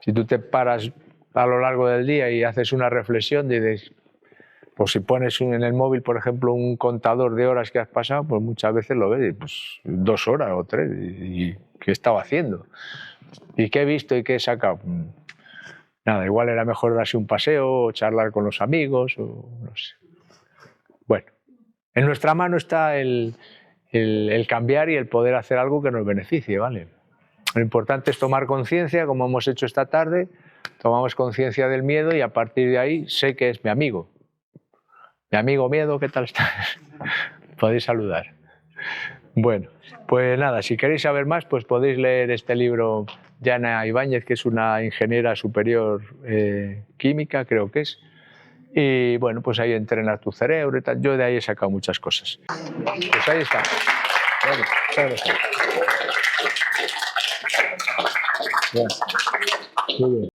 Si tú te paras a lo largo del día y haces una reflexión, dices, Pues si pones en el móvil, por ejemplo, un contador de horas que has pasado, pues muchas veces lo ves, y pues 2 horas o 3, y ¿qué he estado haciendo? ¿Y qué he visto y qué he sacado? Nada, igual era mejor darse un paseo o charlar con los amigos, o no sé. Bueno, en nuestra mano está el cambiar y el poder hacer algo que nos beneficie, ¿vale? Lo importante es tomar conciencia, como hemos hecho esta tarde, tomamos conciencia del miedo y a partir de ahí sé que es mi amigo. Mi amigo miedo, ¿qué tal estás? Podéis saludar. Bueno, pues nada, si queréis saber más, pues podéis leer este libro de Ana Ibáñez, que es una ingeniera superior química, creo que es. Y bueno, pues ahí entrenas tu cerebro y tal. Yo de ahí he sacado muchas cosas. Pues ahí está. Bueno, muchas gracias. Bien. Muy bien.